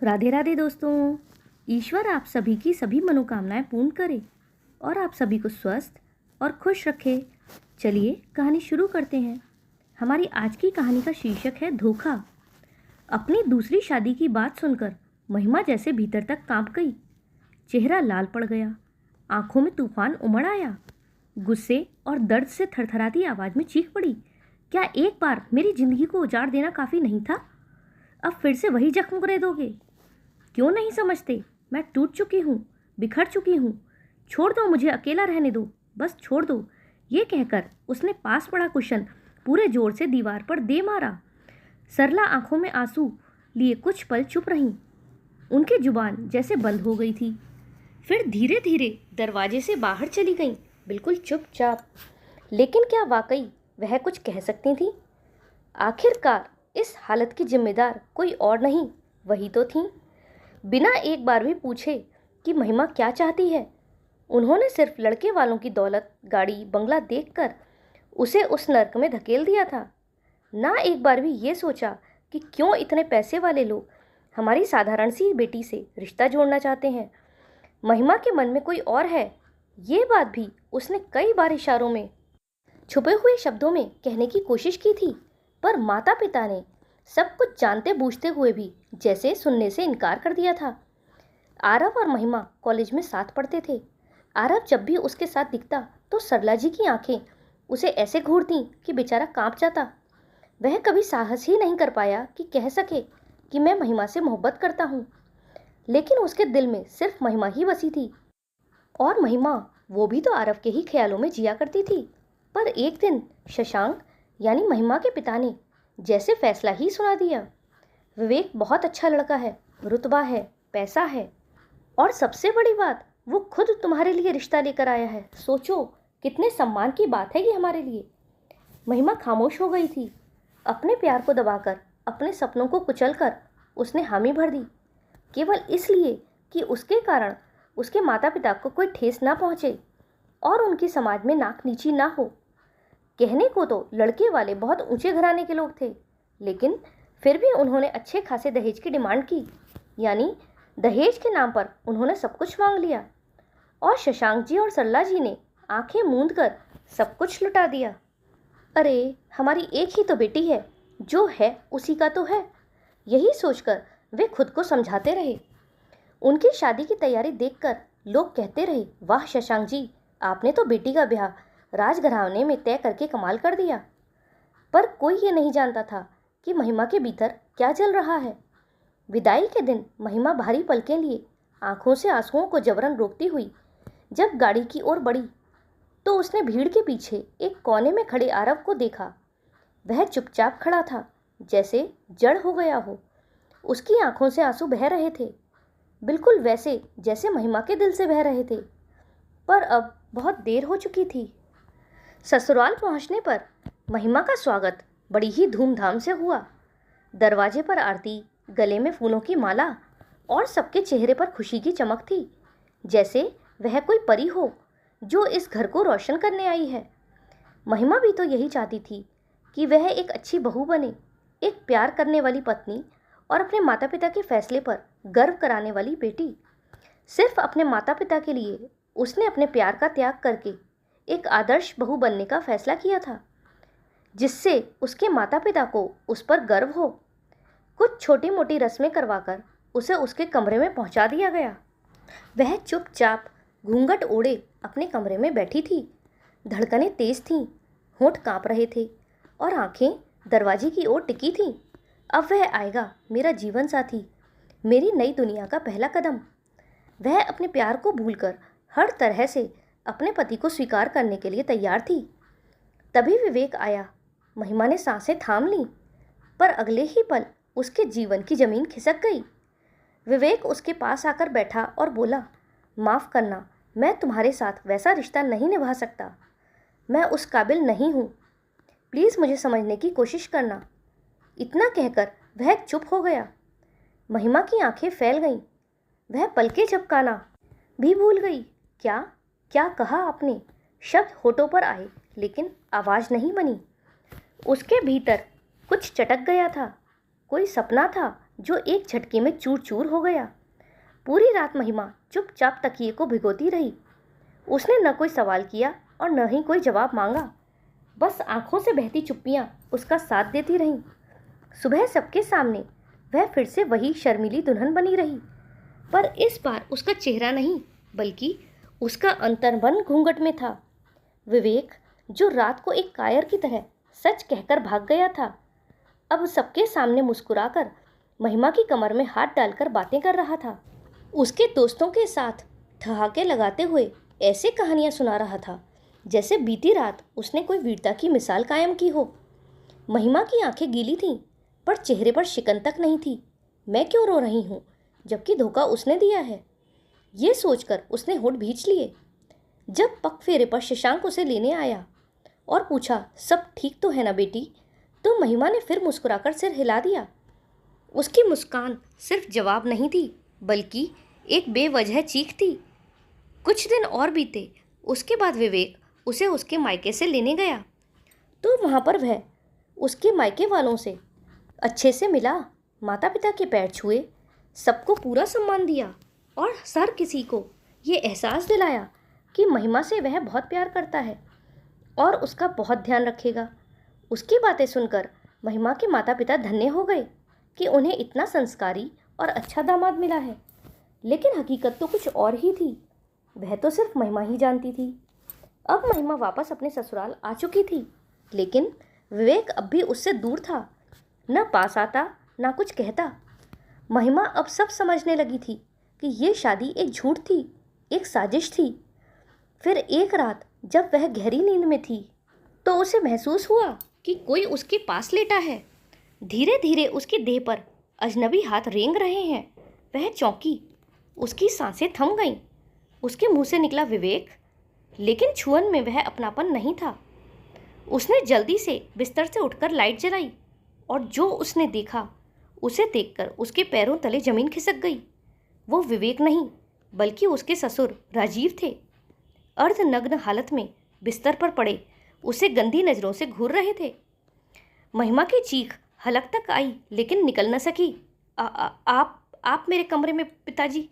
राधे राधे दोस्तों। ईश्वर आप सभी की सभी मनोकामनाएं पूर्ण करे और आप सभी को स्वस्थ और खुश रखे। चलिए कहानी शुरू करते हैं। हमारी आज की कहानी का शीर्षक है धोखा। अपनी दूसरी शादी की बात सुनकर महिमा जैसे भीतर तक कांप गई। चेहरा लाल पड़ गया, आंखों में तूफान उमड़ आया। गुस्से और दर्द से थरथराती आवाज में चीख पड़ी, क्या एक बार मेरी जिंदगी को उजाड़ देना काफ़ी नहीं था? अब फिर से वही जख्म करे दोगे? क्यों नहीं समझते? मैं टूट चुकी हूँ, बिखर चुकी हूँ। छोड़ दो, मुझे अकेला रहने दो, बस छोड़ दो। ये कहकर उसने पास पड़ा कुशन पूरे जोर से दीवार पर दे मारा। सरला आंखों में आंसू लिए कुछ पल चुप रहीं। उनकी जुबान जैसे बंद हो गई थी। फिर धीरे धीरे दरवाजे से बाहर चली गईं, बिल्कुल चुपचाप। लेकिन क्या वाकई वह कुछ कह सकती थी? आखिरकार इस हालत की जिम्मेदार कोई और नहीं, वही तो थी। बिना एक बार भी पूछे कि महिमा क्या चाहती है, उन्होंने सिर्फ लड़के वालों की दौलत, गाड़ी, बंगला देखकर उसे उस नर्क में धकेल दिया था। ना एक बार भी ये सोचा कि क्यों इतने पैसे वाले लोग हमारी साधारण सी बेटी से रिश्ता जोड़ना चाहते हैं। महिमा के मन में कोई और है, ये बात भी उसने कई बार इशारों में, छुपे हुए शब्दों में कहने की कोशिश की थी, पर माता पिता ने सब कुछ जानते बूझते हुए भी जैसे सुनने से इनकार कर दिया था। आरव और महिमा कॉलेज में साथ पढ़ते थे। आरव जब भी उसके साथ दिखता तो सरला जी की आंखें उसे ऐसे घूरती कि बेचारा कांप जाता। वह कभी साहस ही नहीं कर पाया कि कह सके कि मैं महिमा से मोहब्बत करता हूँ। लेकिन उसके दिल में सिर्फ महिमा ही बसी थी, और महिमा वो भी तो आरव के ही ख्यालों में जिया करती थी। पर एक दिन शशांक यानी महिमा के पिता ने जैसे फैसला ही सुना दिया। विवेक बहुत अच्छा लड़का है, रुतबा है, पैसा है, और सबसे बड़ी बात, वो खुद तुम्हारे लिए रिश्ता लेकर आया है। सोचो कितने सम्मान की बात है ये हमारे लिए। महिमा खामोश हो गई थी। अपने प्यार को दबाकर, अपने सपनों को कुचलकर उसने हामी भर दी, केवल इसलिए कि उसके कारण उसके माता पिता को कोई ठेस ना पहुंचे और उनकी समाज में नाक नीची ना हो। कहने को तो लड़के वाले बहुत ऊंचे घराने के लोग थे, लेकिन फिर भी उन्होंने अच्छे खासे दहेज की डिमांड की। यानी दहेज के नाम पर उन्होंने सब कुछ मांग लिया, और शशांक जी और सरला जी ने आंखें मूंद कर सब कुछ लुटा दिया। अरे हमारी एक ही तो बेटी है, जो है उसी का तो है, यही सोचकर वे खुद को समझाते रहे। उनकी शादी की तैयारी देखकर लोग कहते रहे, वाह शशांक जी, आपने तो बेटी का ब्याह राजघराने में तय करके कमाल कर दिया। पर कोई ये नहीं जानता था कि महिमा के भीतर क्या चल रहा है। विदाई के दिन महिमा भारी पलकें लिए, आंखों से आंसुओं को जबरन रोकती हुई जब गाड़ी की ओर बढ़ी, तो उसने भीड़ के पीछे एक कोने में खड़े आरव को देखा। वह चुपचाप खड़ा था, जैसे जड़ हो गया हो। उसकी आंखों से आंसू बह रहे थे, बिल्कुल वैसे जैसे महिमा के दिल से बह रहे थे। पर अब बहुत देर हो चुकी थी। ससुराल पहुंचने पर महिमा का स्वागत बड़ी ही धूमधाम से हुआ। दरवाजे पर आरती, गले में फूलों की माला, और सबके चेहरे पर खुशी की चमक थी, जैसे वह कोई परी हो जो इस घर को रोशन करने आई है। महिमा भी तो यही चाहती थी कि वह एक अच्छी बहू बने, एक प्यार करने वाली पत्नी और अपने माता पिता के फैसले पर गर्व कराने वाली बेटी। सिर्फ अपने माता पिता के लिए उसने अपने प्यार का त्याग करके एक आदर्श बहू बनने का फैसला किया था, जिससे उसके माता पिता को उस पर गर्व हो। कुछ छोटी मोटी रस्में करवाकर उसे उसके कमरे में पहुंचा दिया गया। वह चुपचाप घूंघट ओढ़े अपने कमरे में बैठी थी। धड़कनें तेज थीं, होंठ कांप रहे थे, और आंखें दरवाजे की ओर टिकी थीं। अब वह आएगा, मेरा जीवन साथी, मेरी नई दुनिया का पहला कदम। वह अपने प्यार को भूलकर हर तरह से अपने पति को स्वीकार करने के लिए तैयार थी। तभी विवेक आया। महिमा ने सांसें थाम लीं, पर अगले ही पल उसके जीवन की जमीन खिसक गई। विवेक उसके पास आकर बैठा और बोला, माफ़ करना, मैं तुम्हारे साथ वैसा रिश्ता नहीं निभा सकता। मैं उस काबिल नहीं हूँ। प्लीज़ मुझे समझने की कोशिश करना। इतना कहकर वह चुप हो गया। महिमा की आंखें फैल गईं। वह पलकें झपकाना भी भूल गई। क्या क्या कहा आपने? शब्द होठों पर आए, लेकिन आवाज़ नहीं बनी। उसके भीतर कुछ चटक गया था। कोई सपना था जो एक झटके में चूर चूर हो गया। पूरी रात महिमा चुपचाप तकिए को भिगोती रही। उसने न कोई सवाल किया और न ही कोई जवाब मांगा। बस आंखों से बहती चुप्पियां उसका साथ देती रहीं। सुबह सबके सामने वह फिर से वही शर्मीली दुल्हन बनी रही, पर इस बार उसका चेहरा नहीं बल्कि उसका अंतर्मन घूंघट में था। विवेक, जो रात को एक कायर की तरह सच कहकर भाग गया था, अब सबके सामने मुस्कुराकर महिमा की कमर में हाथ डालकर बातें कर रहा था। उसके दोस्तों के साथ ठहाके लगाते हुए ऐसे कहानियां सुना रहा था जैसे बीती रात उसने कोई वीरता की मिसाल कायम की हो। महिमा की आंखें गीली थीं, पर चेहरे पर शिकन तक नहीं थी। मैं क्यों रो रही हूँ जबकि धोखा उसने दिया है, ये सोचकर उसने होठ भींच लिए। जब पग फेरे पर शशांक उसे लेने आया और पूछा, सब ठीक तो है ना बेटी, तो महिमा ने फिर मुस्कुराकर सिर हिला दिया। उसकी मुस्कान सिर्फ जवाब नहीं थी बल्कि एक बेवजह चीख थी। कुछ दिन और बीते। उसके बाद विवेक उसे उसके मायके से लेने गया तो वहाँ पर वह उसके मायके वालों से अच्छे से मिला, माता पिता के पैर छुए, सबको पूरा सम्मान दिया और हर किसी को ये एहसास दिलाया कि महिमा से वह बहुत प्यार करता है और उसका बहुत ध्यान रखेगा। उसकी बातें सुनकर महिमा के माता पिता धन्य हो गए कि उन्हें इतना संस्कारी और अच्छा दामाद मिला है। लेकिन हकीकत तो कुछ और ही थी। वह तो सिर्फ महिमा ही जानती थी। अब महिमा वापस अपने ससुराल आ चुकी थी, लेकिन विवेक अब भी उससे दूर था। न पास आता न कुछ कहता। महिमा अब सब समझने लगी थी कि ये शादी एक झूठ थी, एक साजिश थी। फिर एक रात जब वह गहरी नींद में थी तो उसे महसूस हुआ कि कोई उसके पास लेटा है। धीरे धीरे उसकी देह पर अजनबी हाथ रेंग रहे हैं। वह चौंकी, उसकी सांसें थम गईं। उसके मुंह से निकला विवेक, लेकिन छुअन में वह अपनापन नहीं था। उसने जल्दी से बिस्तर से उठकर लाइट जलाई और जो उसने देखा उसे देखकर उसके पैरों तले जमीन खिसक गई। वो विवेक नहीं बल्कि उसके ससुर राजीव थे। अर्धनग्न हालत में बिस्तर पर पड़े उसे गंदी नज़रों से घूर रहे थे। महिमा की चीख हलक तक आई लेकिन निकल न सकी। आप मेरे कमरे में पिताजी।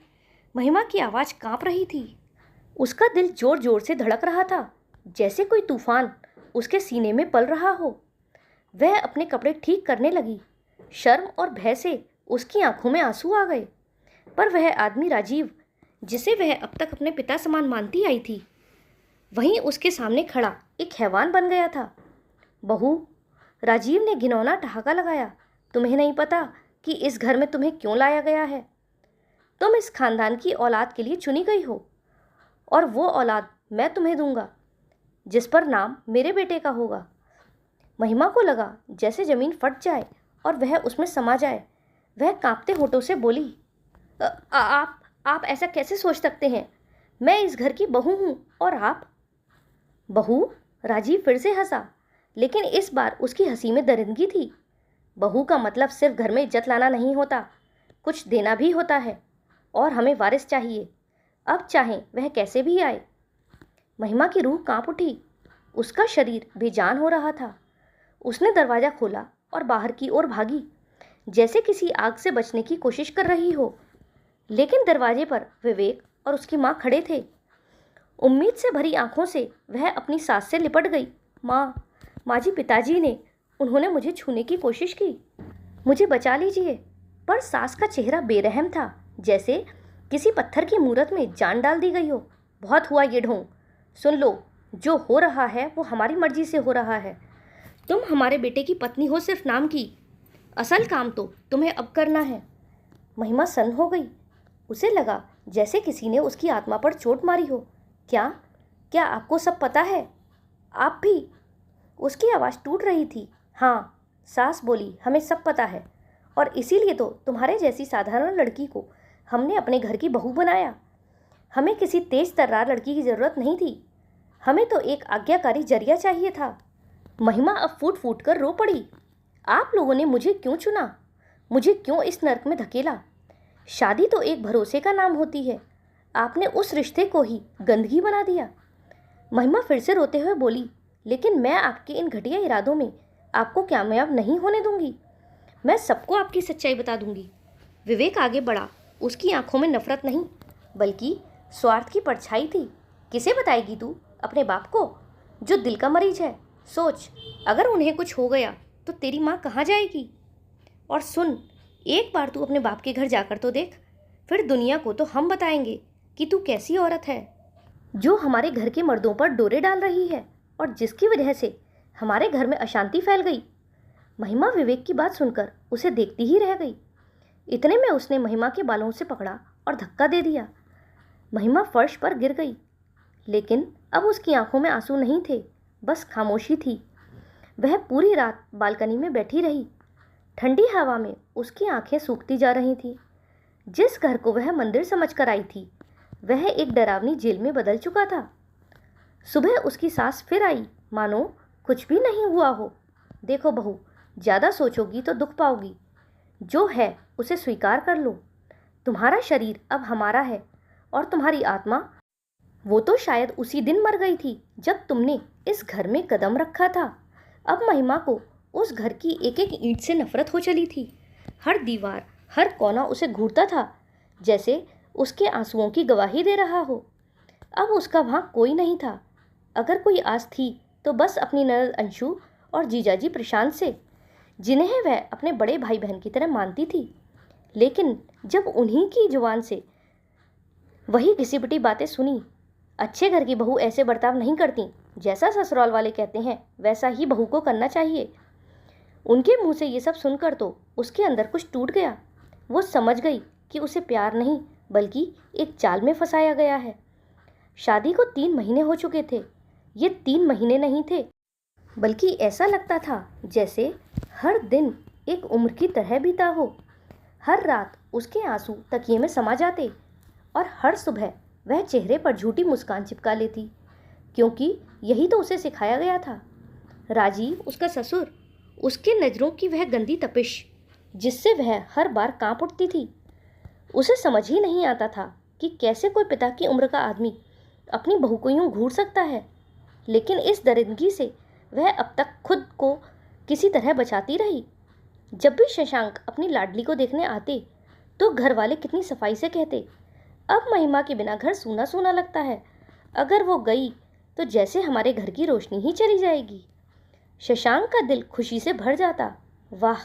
महिमा की आवाज़ कांप रही थी। उसका दिल जोर जोर से धड़क रहा था, जैसे कोई तूफान उसके सीने में पल रहा हो। वह अपने कपड़े ठीक करने लगी। शर्म और भय से उसकी आंखों में आंसू आ गए। पर वह आदमी राजीव, जिसे वह अब तक अपने पिता समान मानती आई थी, वहीं उसके सामने खड़ा एक हैवान बन गया था। बहू, राजीव ने घिनौना ठहाका लगाया, तुम्हें नहीं पता कि इस घर में तुम्हें क्यों लाया गया है। तुम इस खानदान की औलाद के लिए चुनी गई हो और वो औलाद मैं तुम्हें दूंगा जिस पर नाम मेरे बेटे का होगा। महिमा को लगा जैसे ज़मीन फट जाए और वह उसमें समा जाए। वह कांपते होठों से बोली, आप ऐसा कैसे सोच सकते हैं? मैं इस घर की बहू हूँ और आप। बहू? राजीव फिर से हंसा, लेकिन इस बार उसकी हंसी में दरिंदगी थी। बहू का मतलब सिर्फ घर में इज्जत लाना नहीं होता, कुछ देना भी होता है। और हमें वारिस चाहिए, अब चाहें वह कैसे भी आए। महिमा की रूह कांप उठी। उसका शरीर बेजान हो रहा था। उसने दरवाज़ा खोला और बाहर की ओर भागी, जैसे किसी आग से बचने की कोशिश कर रही हो। लेकिन दरवाजे पर विवेक और उसकी माँ खड़े थे। उम्मीद से भरी आंखों से वह अपनी सास से लिपट गई। माँ जी, पिताजी ने, उन्होंने मुझे छूने की कोशिश की, मुझे बचा लीजिए। पर सास का चेहरा बेरहम था, जैसे किसी पत्थर की मूरत में जान डाल दी गई हो। बहुत हुआ ये ढोंग। सुन लो, जो हो रहा है वो हमारी मर्जी से हो रहा है। तुम हमारे बेटे की पत्नी हो सिर्फ नाम की, असल काम तो तुम्हें अब करना है। महिमा सन्न हो गई। उसे लगा जैसे किसी ने उसकी आत्मा पर चोट मारी हो। क्या आपको सब पता है? आप भी? उसकी आवाज़ टूट रही थी। हाँ, सास बोली, हमें सब पता है और इसीलिए तो तुम्हारे जैसी साधारण लड़की को हमने अपने घर की बहू बनाया। हमें किसी तेज तर्रार लड़की की ज़रूरत नहीं थी, हमें तो एक आज्ञाकारी जरिया चाहिए था। महिमा अब फूट फूट कर रो पड़ी। आप लोगों ने मुझे क्यों चुना? मुझे क्यों इस नर्क में धकेला? शादी तो एक भरोसे का नाम होती है, आपने उस रिश्ते को ही गंदगी बना दिया। महिमा फिर से रोते हुए बोली, लेकिन मैं आपके इन घटिया इरादों में आपको कामयाब नहीं होने दूंगी। मैं सबको आपकी सच्चाई बता दूंगी। विवेक आगे बढ़ा। उसकी आंखों में नफरत नहीं बल्कि स्वार्थ की परछाई थी। किसे बताएगी तू? अपने बाप को, जो दिल का मरीज है। सोच, अगर उन्हें कुछ हो गया तो तेरी माँ कहाँ जाएगी? और सुन, एक बार तू अपने बाप के घर जाकर तो देख, फिर दुनिया को तो हम बताएंगे कि तू कैसी औरत है, जो हमारे घर के मर्दों पर डोरे डाल रही है और जिसकी वजह से हमारे घर में अशांति फैल गई। महिमा विवेक की बात सुनकर उसे देखती ही रह गई। इतने में उसने महिमा के बालों से पकड़ा और धक्का दे दिया। महिमा फर्श पर गिर गई, लेकिन अब उसकी आंखों में आंसू नहीं थे, बस खामोशी थी। वह पूरी रात बालकनी में बैठी रही। ठंडी हवा में उसकी आंखें सूखती जा रही थीं। जिस घर को वह मंदिर समझकर आई थी, वह एक डरावनी जेल में बदल चुका था। सुबह उसकी सास फिर आई, मानो कुछ भी नहीं हुआ हो। देखो बहू, ज़्यादा सोचोगी तो दुख पाओगी। जो है उसे स्वीकार कर लो। तुम्हारा शरीर अब हमारा है और तुम्हारी आत्मा, वो तो शायद उसी दिन मर गई थी जब तुमने इस घर में कदम रखा था। अब महिमा को उस घर की एक एक ईंट से नफरत हो चली थी। हर दीवार, हर कोना उसे घूरता था, जैसे उसके आंसुओं की गवाही दे रहा हो। अब उसका वहाँ कोई नहीं था। अगर कोई आस थी तो बस अपनी ननद अंशु और जीजाजी प्रशांत से, जिन्हें वह अपने बड़े भाई बहन की तरह मानती थी। लेकिन जब उन्हीं की जुबान से वही घिसी-पिटी बातें सुनी, अच्छे घर की बहू ऐसे बर्ताव नहीं करती, जैसा ससुराल वाले कहते हैं वैसा ही बहू को करना चाहिए। उनके मुंह से ये सब सुनकर तो उसके अंदर कुछ टूट गया। वो समझ गई कि उसे प्यार नहीं बल्कि एक जाल में फंसाया गया है। शादी को 3 महीने हो चुके थे। ये 3 महीने नहीं थे, बल्कि ऐसा लगता था जैसे हर दिन एक उम्र की तरह बीता हो। हर रात उसके आंसू तकिए में समा जाते और हर सुबह वह चेहरे पर झूठी मुस्कान चिपका लेती, क्योंकि यही तो उसे सिखाया गया था। राजीव, उसका ससुर, उसकी नज़रों की वह गंदी तपिश जिससे वह हर बार कांप उठती थी। उसे समझ ही नहीं आता था कि कैसे कोई पिता की उम्र का आदमी अपनी बहू को यूं घूर सकता है। लेकिन इस दरिंदगी से वह अब तक खुद को किसी तरह बचाती रही। जब भी शशांक अपनी लाडली को देखने आते तो घर वाले कितनी सफाई से कहते, अब महिमा के बिना घर सूना सूना लगता है। अगर वो गई तो जैसे हमारे घर की रोशनी ही चली जाएगी। शशांक का दिल खुशी से भर जाता। वाह,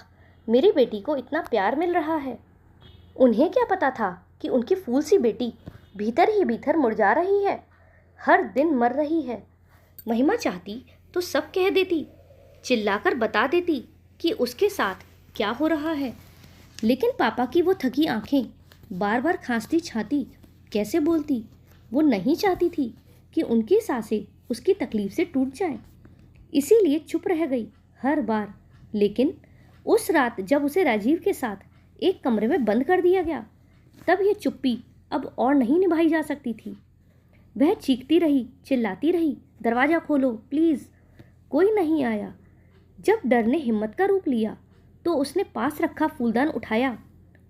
मेरी बेटी को इतना प्यार मिल रहा है। उन्हें क्या पता था कि उनकी फूल सी बेटी भीतर ही भीतर मुरझा रही है, हर दिन मर रही है। महिमा चाहती तो सब कह देती, चिल्लाकर बता देती कि उसके साथ क्या हो रहा है। लेकिन पापा की वो थकी आंखें, बार बार खांसती छाती कैसे बोलती? वो नहीं चाहती थी कि उनकी सांसें उसकी तकलीफ से टूट जाएं। इसीलिए चुप रह गई हर बार। लेकिन उस रात जब उसे राजीव के साथ एक कमरे में बंद कर दिया गया, तब यह चुप्पी अब और नहीं निभाई जा सकती थी। वह चीखती रही, चिल्लाती रही, दरवाज़ा खोलो प्लीज़। कोई नहीं आया। जब डर ने हिम्मत का रूप लिया तो उसने पास रखा फूलदान उठाया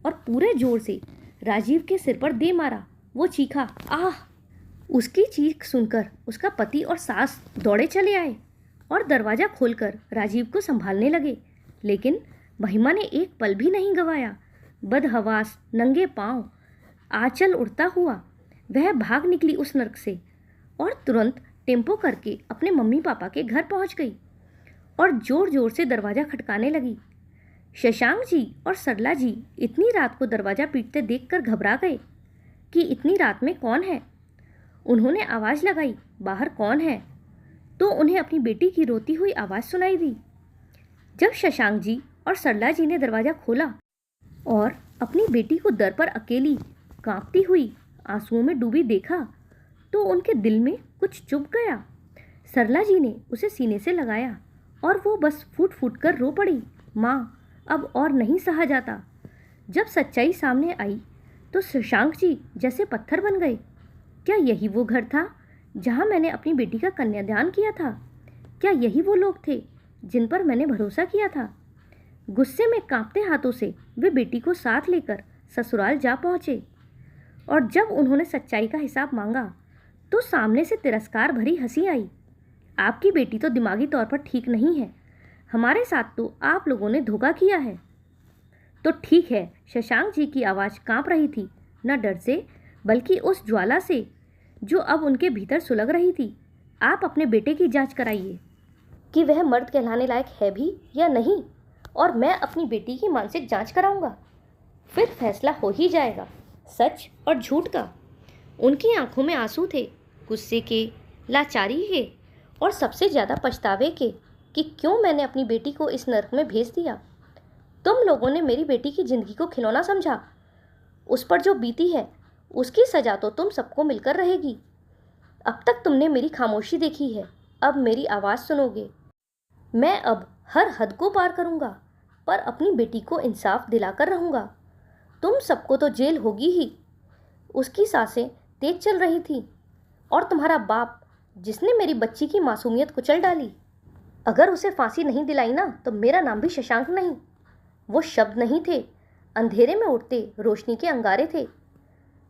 और पूरे जोर से राजीव के सिर पर दे मारा। वो चीखा, आह! उसकी चीख सुनकर उसका पति और सास दौड़े चले आए और दरवाज़ा खोलकर राजीव को संभालने लगे। लेकिन महिमा ने एक पल भी नहीं गंवाया। बदहवास, नंगे पांव, आंचल उड़ता हुआ वह भाग निकली उस नर्क से और तुरंत टेम्पो करके अपने मम्मी पापा के घर पहुंच गई और जोर जोर से दरवाज़ा खटकाने लगी। शशांक जी और सरला जी इतनी रात को दरवाज़ा पीटते देखकर घबरा गए कि इतनी रात में कौन है। उन्होंने आवाज़ लगाई, बाहर कौन है? तो उन्हें अपनी बेटी की रोती हुई आवाज़ सुनाई दी। जब शशांक जी और सरला जी ने दरवाज़ा खोला और अपनी बेटी को दर पर अकेली, कांपती हुई, आंसुओं में डूबी देखा तो उनके दिल में कुछ चुभ गया। सरला जी ने उसे सीने से लगाया और वो बस फूट फूट कर रो पड़ी, माँ अब और नहीं सहा जाता। जब सच्चाई सामने आई तो शशांक जी जैसे पत्थर बन गए। क्या यही वो घर था जहाँ मैंने अपनी बेटी का कन्यादान किया था? क्या यही वो लोग थे जिन पर मैंने भरोसा किया था? गुस्से में कांपते हाथों से वे बेटी को साथ लेकर ससुराल जा पहुँचे और जब उन्होंने सच्चाई का हिसाब मांगा तो सामने से तिरस्कार भरी हंसी आई। आपकी बेटी तो दिमागी तौर पर ठीक नहीं है, हमारे साथ तो आप लोगों ने धोखा किया है। तो ठीक है। शशांक जी की आवाज़ कांप रही थी, न डर से बल्कि उस ज्वाला से जो अब उनके भीतर सुलग रही थी। आप अपने बेटे की जांच कराइए कि वह मर्द कहलाने लायक है भी या नहीं, और मैं अपनी बेटी की मानसिक जांच कराऊंगा। फिर फैसला हो ही जाएगा, सच और झूठ का। उनकी आंखों में आंसू थे, गुस्से के, लाचारी के और सबसे ज़्यादा पछतावे के कि क्यों मैंने अपनी बेटी को इस नर्क में भेज दिया। तुम लोगों ने मेरी बेटी की ज़िंदगी को खिलौना समझा। उस पर जो बीती है उसकी सज़ा तो तुम सबको मिलकर रहेगी। अब तक तुमने मेरी खामोशी देखी है, अब मेरी आवाज़ सुनोगे। मैं अब हर हद को पार करूँगा, पर अपनी बेटी को इंसाफ दिलाकर रहूँगा। तुम सबको तो जेल होगी ही। उसकी सांसें तेज चल रही थी। और तुम्हारा बाप, जिसने मेरी बच्ची की मासूमियत कुचल डाली, अगर उसे फांसी नहीं दिलाई ना तो मेरा नाम भी शशांक नहीं। वो शब्द नहीं थे, अंधेरे में उठते रोशनी के अंगारे थे।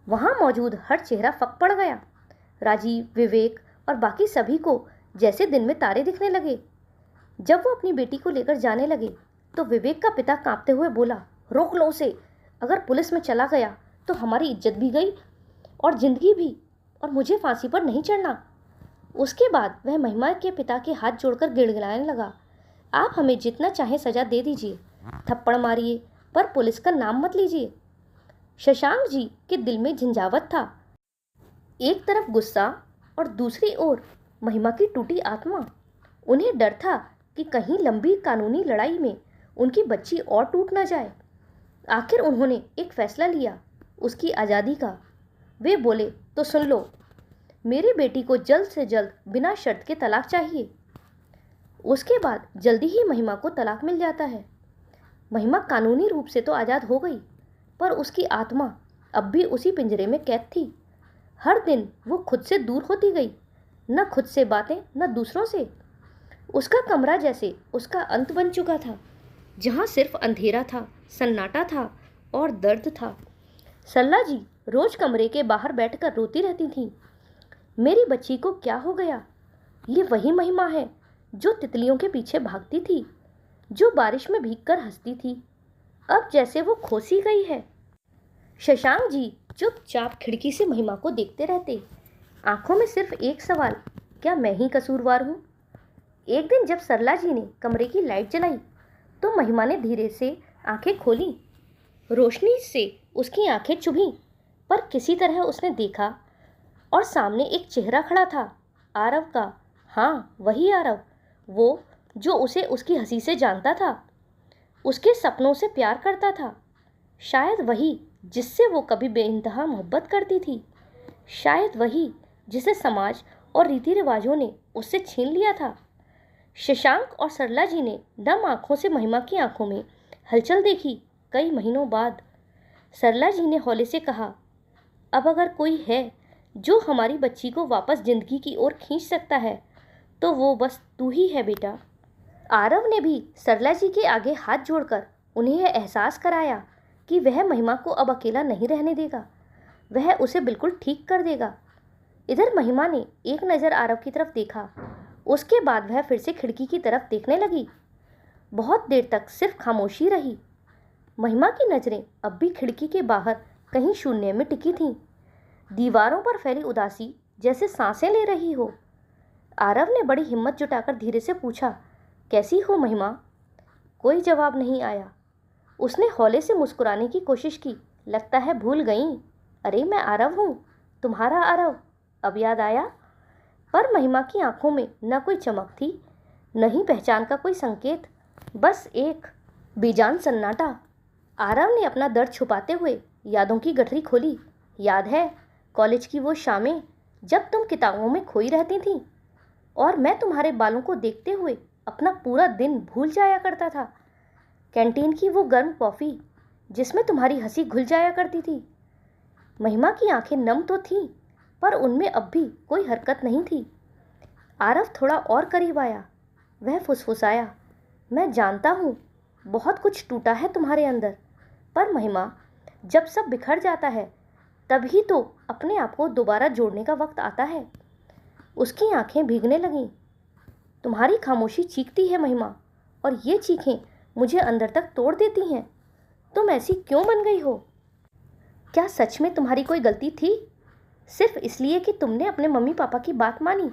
वहाँ मौजूद हर चेहरा फक पड़ गया। राजीव, विवेक और बाकी सभी को जैसे दिन में तारे दिखने लगे। जब वो अपनी बेटी को लेकर जाने लगे तो विवेक का पिता कांपते हुए बोला, रोक लो उसे। अगर पुलिस में चला गया तो हमारी इज्जत भी गई और जिंदगी भी, और मुझे फांसी पर नहीं चढ़ना। उसके बाद वह महिमा के पिता के हाथ जोड़कर गिड़गिड़ाने लगा, आप हमें जितना चाहे सजा दे दीजिए, थप्पड़ मारिए, पर पुलिस का नाम मत लीजिए। शशांक जी के दिल में झंझावत था। एक तरफ गुस्सा और दूसरी ओर महिमा की टूटी आत्मा। उन्हें डर था कि कहीं लंबी कानूनी लड़ाई में उनकी बच्ची और टूट न जाए। आखिर उन्होंने एक फैसला लिया, उसकी आज़ादी का। वे बोले, तो सुन लो, मेरी बेटी को जल्द से जल्द बिना शर्त के तलाक चाहिए। उसके बाद जल्दी ही महिमा को तलाक मिल जाता है। महिमा कानूनी रूप से तो आज़ाद हो गई, पर उसकी आत्मा अब भी उसी पिंजरे में कैद थी। हर दिन वो खुद से दूर होती गई, न खुद से बातें न दूसरों से। उसका कमरा जैसे उसका अंत बन चुका था, जहाँ सिर्फ अंधेरा था, सन्नाटा था और दर्द था। सरला जी रोज कमरे के बाहर बैठकर रोती रहती थीं। मेरी बच्ची को क्या हो गया? ये वही महिमा है जो तितलियों के पीछे भागती थी, जो बारिश में भीगकर हंसती थी। अब जैसे वो खोसी गई है। शशांक जी चुपचाप खिड़की से महिमा को देखते रहते, आंखों में सिर्फ एक सवाल, क्या मैं ही कसूरवार हूँ? एक दिन जब सरला जी ने कमरे की लाइट जलाई तो महिमा ने धीरे से आंखें खोली। रोशनी से उसकी आंखें चुभीं, पर किसी तरह उसने देखा और सामने एक चेहरा खड़ा था, आरव का। हाँ, वही आरव, वो जो उसे उसकी हंसी से जानता था, उसके सपनों से प्यार करता था। शायद वही जिससे वो कभी बेइंतहा मोहब्बत करती थी। शायद वही जिसे समाज और रीति रिवाजों ने उससे छीन लिया था। शशांक और सरला जी ने नम आंखों से महिमा की आंखों में हलचल देखी। कई महीनों बाद सरला जी ने हौले से कहा, अब अगर कोई है जो हमारी बच्ची को वापस जिंदगी की ओर खींच सकता है तो वो बस तू ही है बेटा। आरव ने भी सरला जी के आगे हाथ जोड़कर उन्हें यह एहसास कराया कि वह महिमा को अब अकेला नहीं रहने देगा, वह उसे बिल्कुल ठीक कर देगा। इधर महिमा ने एक नज़र आरव की तरफ देखा, उसके बाद वह फिर से खिड़की की तरफ देखने लगी। बहुत देर तक सिर्फ खामोशी रही। महिमा की नज़रें अब भी खिड़की के बाहर कहीं शून्य में टिकी थीं, दीवारों पर फैली उदासी जैसे सांसें ले रही हो। आरव ने बड़ी हिम्मत जुटाकर धीरे से पूछा, कैसी हो महिमा? कोई जवाब नहीं आया। उसने हौले से मुस्कुराने की कोशिश की, लगता है भूल गई। अरे मैं आरव हूँ, तुम्हारा आरव, अब याद आया? पर महिमा की आंखों में न कोई चमक थी, न ही पहचान का कोई संकेत, बस एक बेजान सन्नाटा। आरव ने अपना दर्द छुपाते हुए यादों की गठरी खोली। याद है कॉलेज की वो शामें जब तुम किताबों में खोई रहती थीं और मैं तुम्हारे बालों को देखते हुए अपना पूरा दिन भूल जाया करता था। कैंटीन की वो गर्म कॉफ़ी जिसमें तुम्हारी हंसी घुल जाया करती थी। महिमा की आंखें नम तो थीं, पर उनमें अब भी कोई हरकत नहीं थी। आरव थोड़ा और करीब आया। वह फुसफुसाया, मैं जानता हूँ बहुत कुछ टूटा है तुम्हारे अंदर, पर महिमा, जब सब बिखर जाता है तभी तो अपने आप को दोबारा जोड़ने का वक्त आता है। उसकी आंखें भीगने लगीं। तुम्हारी खामोशी चीखती है महिमा, और ये चीखें मुझे अंदर तक तोड़ देती हैं। तुम ऐसी क्यों बन गई हो? क्या सच में तुम्हारी कोई गलती थी? सिर्फ इसलिए कि तुमने अपने मम्मी पापा की बात मानी,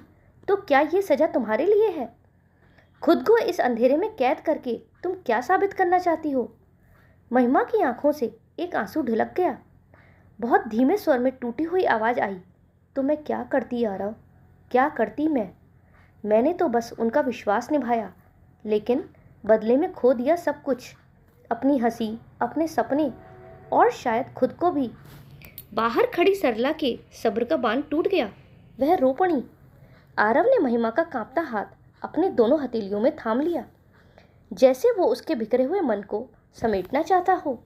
तो क्या ये सज़ा तुम्हारे लिए है? खुद को इस अंधेरे में कैद करके तुम क्या साबित करना चाहती हो? महिमा की आंखों से एक आंसू ढुलक गया। बहुत धीमे स्वर में टूटी हुई आवाज़ आई, तो मैं क्या करती आरव, क्या करती मैंने तो बस उनका विश्वास निभाया, लेकिन बदले में खो दिया सब कुछ, अपनी हंसी, अपने सपने और शायद खुद को भी। बाहर खड़ी सरला के सब्र का बांध टूट गया। वह रो पड़ी। आरव ने महिमा का कांपता हाथ अपने दोनों हथेलियों में थाम लिया, जैसे वो उसके बिखरे हुए मन को समेटना चाहता हो।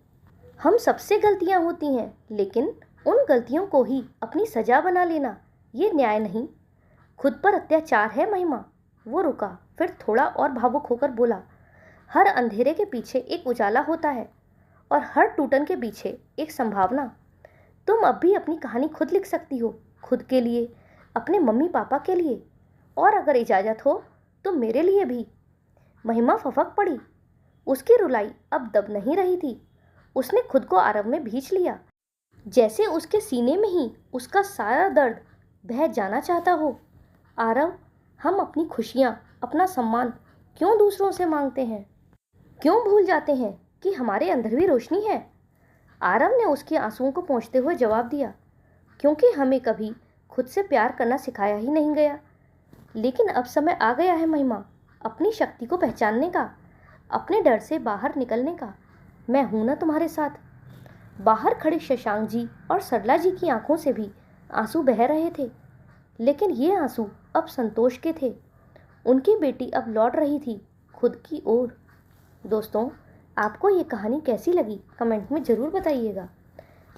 हम सबसे गलतियां होती हैं, लेकिन उन गलतियों को ही अपनी सजा बना लेना ये न्याय नहीं, खुद पर अत्याचार है महिमा। वो रुका, फिर थोड़ा और भावुक होकर बोला, हर अंधेरे के पीछे एक उजाला होता है और हर टूटन के पीछे एक संभावना। तुम अब भी अपनी कहानी खुद लिख सकती हो, खुद के लिए, अपने मम्मी पापा के लिए, और अगर इजाज़त हो तो मेरे लिए भी। महिमा फफक पड़ी। उसकी रुलाई अब दब नहीं रही थी। उसने खुद को आरव में भींच लिया, जैसे उसके सीने में ही उसका सारा दर्द बह जाना चाहता हो। आरव, हम अपनी खुशियाँ, अपना सम्मान क्यों दूसरों से मांगते हैं? क्यों भूल जाते हैं कि हमारे अंदर भी रोशनी है? आरव ने उसके आंसुओं को पोंछते हुए जवाब दिया, क्योंकि हमें कभी खुद से प्यार करना सिखाया ही नहीं गया। लेकिन अब समय आ गया है महिमा, अपनी शक्ति को पहचानने का, अपने डर से बाहर निकलने का। मैं हूं ना तुम्हारे साथ। बाहर खड़े शशांक जी और सरला जी की आंखों से भी आंसू बह रहे थे, लेकिन ये आंसू अब संतोष के थे। उनकी बेटी अब लौट रही थी खुद की ओर। दोस्तों, आपको ये कहानी कैसी लगी कमेंट में ज़रूर बताइएगा।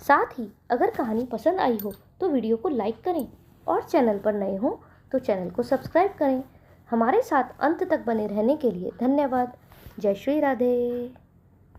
साथ ही अगर कहानी पसंद आई हो तो वीडियो को लाइक करें और चैनल पर नए हो तो चैनल को सब्सक्राइब करें। हमारे साथ अंत तक बने रहने के लिए धन्यवाद। जय श्री राधे।